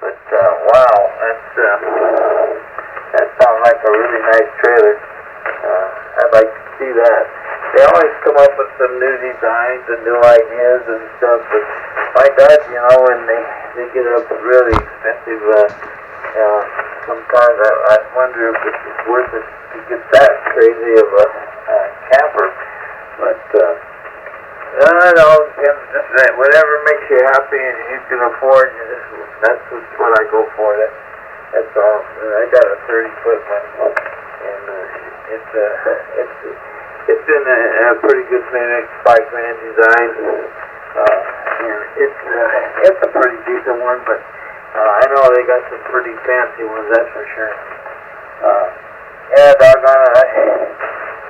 But wow, that sounds like a really nice trailer. I'd like to see that. They always come up with some new designs and new ideas and stuff, but like that, you know, when they get up really expensive, sometimes I wonder if it's worth it to get that crazy of a camper. But I don't know, just whatever makes you happy and you can afford, that's just what I go for. That's all. I got a 30-foot one, and it's in a pretty good Phoenix 5-man design. And it's a pretty decent one, but I know they got some pretty fancy ones, that's for sure. Yeah, doggone it,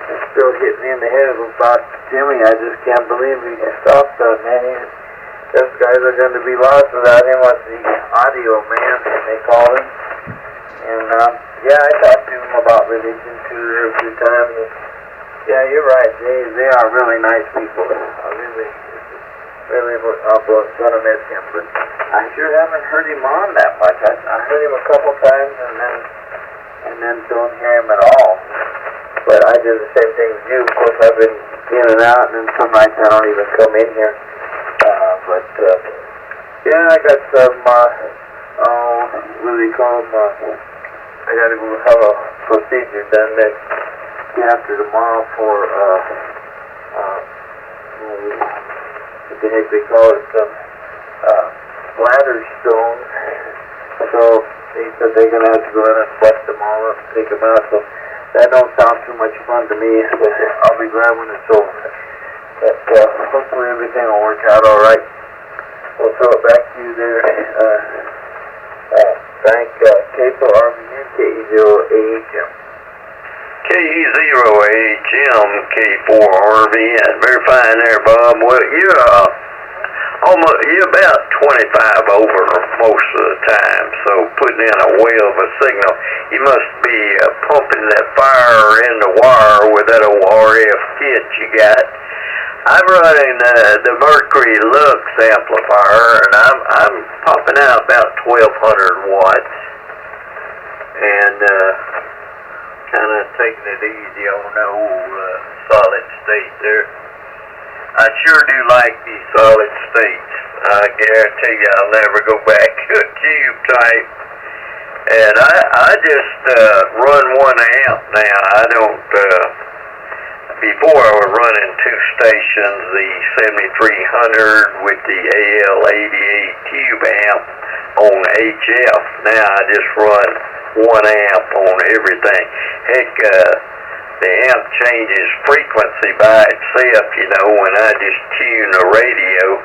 it's still hitting me in the head about Jimmy. I just can't believe he stopped that, man. Those guys are going to be lost without him. What's the audio man, they call him. And yeah, I talked to him about religion too there a few times. And, yeah, you're right. They are really nice people. I really going to miss him. But I sure haven't heard him on that much. I heard him a couple times and then don't hear him at all. But I do the same thing as you. Of course, I've been in and out, and then some nights I don't even come in here. Yeah, I got some, what do they call them? I got to go have a procedure done next after tomorrow for, what the heck they call it, some bladder stones. So they said they're going to have to go in and bust them all up and take them out. So that don't sound too much fun to me, but I'll be glad when it's over. But hopefully everything will work out all right. We'll throw it back to you there. Thank KFORVN KE0AHM. KE0AHM K4RVN. Very fine there, Bob. Well, you're about 25 over most of the time, so putting in a whale of a signal, you must be pumping that fire in the wire with that old RF kit you got. I'm running the Mercury Lux amplifier, and I'm popping out about 1,200 watts, and kind of taking it easy on the old solid state there. I sure do like these solid states. I guarantee you I'll never go back to a tube type. And I just run 1 amp now. I don't, before I was running 2 stations, the 7300 with the AL88 tube amp on HF. Now I just run 1 amp on everything. Heck, the amp changes frequency by itself, you know, when I just tune the radio.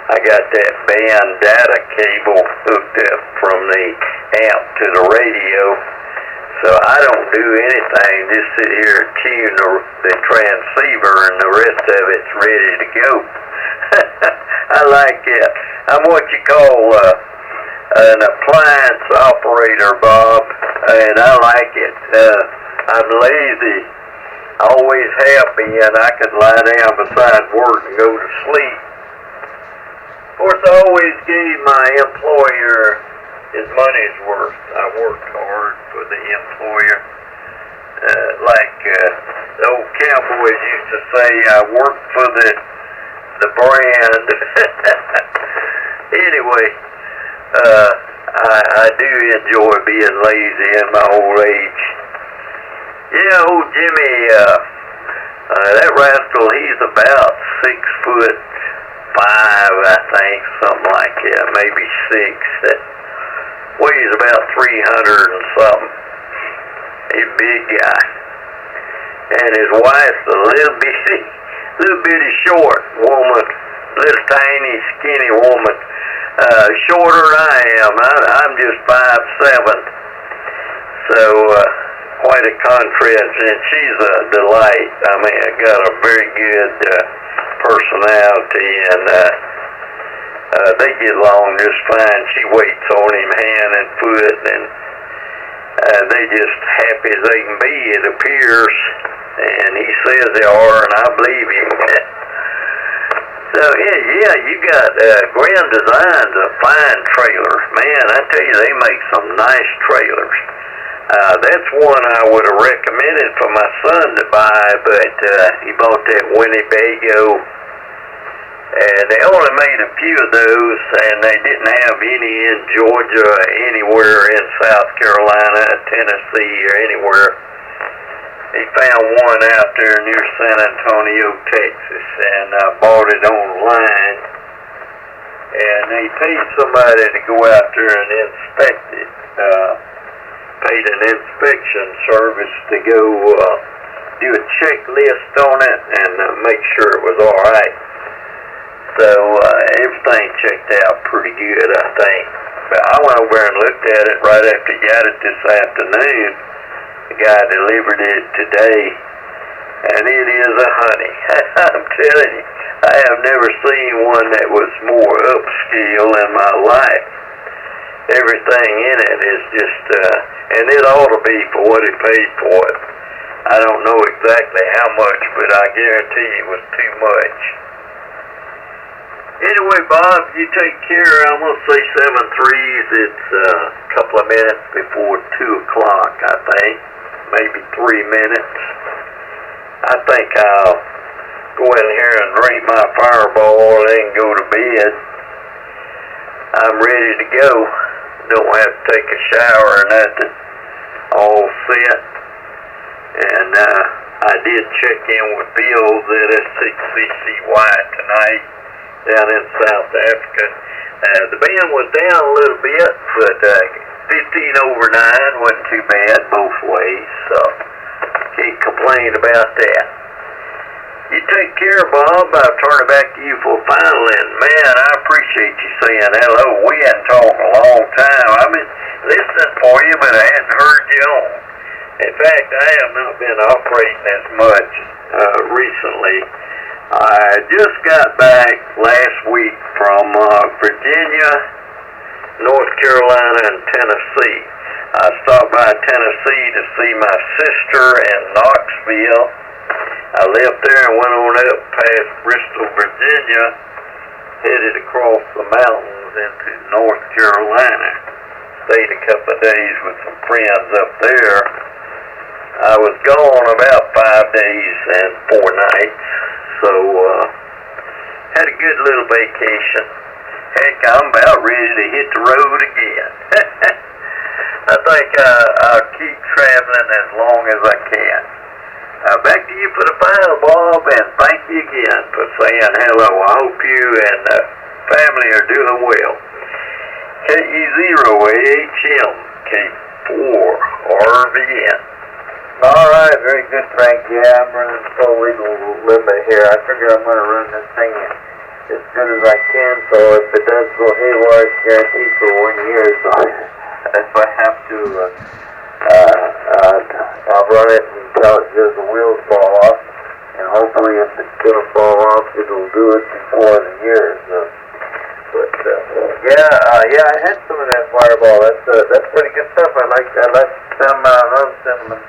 I got that band data cable hooked up from the amp to the radio. So I don't do anything, just sit here and tune the transceiver, and the rest of it's ready to go. I like it. I'm what you call an appliance operator, Bob, and I like it. I'm lazy. Always happy, and I could lie down beside work and go to sleep. Of course, I always gave my employer his money's worth. I worked hard for the employer. Like the old cowboys used to say, I worked for the brand. Anyway, I do enjoy being lazy in my old age. Yeah, old Jimmy, that rascal, he's about 6'5", I think, something like that, maybe 6. That weighs about 300 and something. He's a big guy. And his wife's a little bitty short woman, little tiny, skinny woman, shorter than I am. I'm just 5'7". So, quite a contrast, and she's a delight. I mean, I got a very good personality, and they get along just fine. She waits on him hand and foot, and they just happy as they can be, it appears. And he says they are, and I believe him. So yeah, you got Grand Design's a fine trailer, man. I tell you, they make some nice trailers. That's one I would have recommended for my son to buy, but he bought that Winnebago, and they only made a few of those, and they didn't have any in Georgia or anywhere in South Carolina, Tennessee, or anywhere. He found one out there near San Antonio, Texas, and I bought it online. And they paid somebody to go out there and inspect it. Paid an inspection service to go do a checklist on it and make sure it was all right. So everything checked out pretty good, I think. But I went over and looked at it right after he got it this afternoon. The guy delivered it today, and it is a honey. I'm telling you, I have never seen one that was more upscale in my life. Everything in it is just, and it ought to be for what he paid for it. I don't know exactly how much, but I guarantee it was too much. Anyway, Bob, you take care. I'm going to say 7-3s. It's a couple of minutes before 2 o'clock, I think. Maybe 3 minutes. I think I'll go in here and drink my Fireball and go to bed. I'm ready to go. Don't have to take a shower or nothing. All set. And I did check in with Bill's at S6CCY tonight down in South Africa. The band was down a little bit, but 15 over 9 wasn't too bad both ways, so can't complain about that. You take care, Bob. I'll turn it back to you for final. And man, I appreciate you saying hello. We hadn't talked a long time. I've been listening for you, but I hadn't heard you on. In fact, I have not been operating as much recently. I just got back last week from Virginia, North Carolina, and Tennessee. I stopped by Tennessee to see my sister in Knoxville. I left there and went on up past Bristol, Virginia, headed across the mountains into North Carolina. Stayed a couple of days with some friends up there. I was gone about 5 days and 4 nights, so had a good little vacation. Heck, I'm about ready to hit the road again. I think I'll keep traveling as long as I can. Back to you for the final, Bob, and thank you again for saying hello. I hope you and the family are doing well. KE0AHMK4RVN. All right, very good, Frank. Yeah, I'm running full legal limit here. I figure I'm going to run this thing as good as I can, so if it does go haywire, it's guaranteed for 1 year. So if I have to, I'll run it until the wheels fall off, and hopefully if it's going to fall off, it'll do it before the year is up. But yeah, I had some of that Fireball. That's pretty good stuff. I like some. I love cinnamon.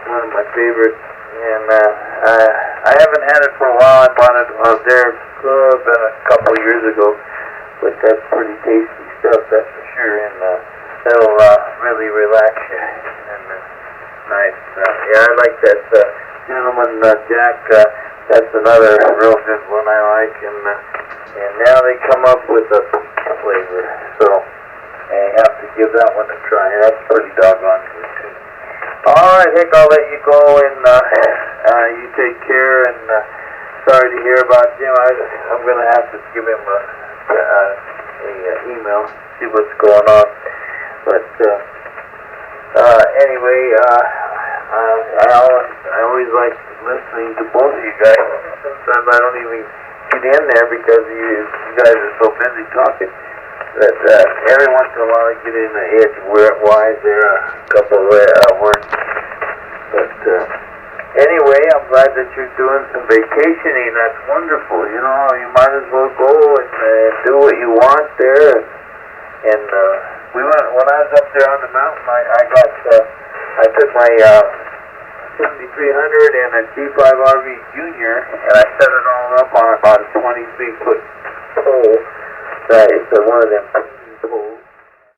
One of my favorites, and I haven't had it for a while. I bought it there been a couple of years ago, but that's pretty tasty stuff, that's for sure, and that'll really relax you. And nice. Yeah, I like that Gentleman Jack. That's another real good one I like, and now they come up with a flavor, so I have to give that one a try. That's pretty doggone good too. All right, Hick, I'll let you go, and you take care, and sorry to hear about Jim. I'm going to have to give him a email, see what's going on. But anyway, I always like listening to both of you guys. Sometimes I don't even get in there because you guys are so busy talking. That every once in a while I get in the edge wise there a couple of words. But anyway, I'm glad that you're doing some vacationing. That's wonderful. You know, you might as well go and do what you want there. And we went when I was up there on the mountain. I took my 7300 and a G5 RV Junior, and I set it all up on about a 23-foot pole. It's one of them poles.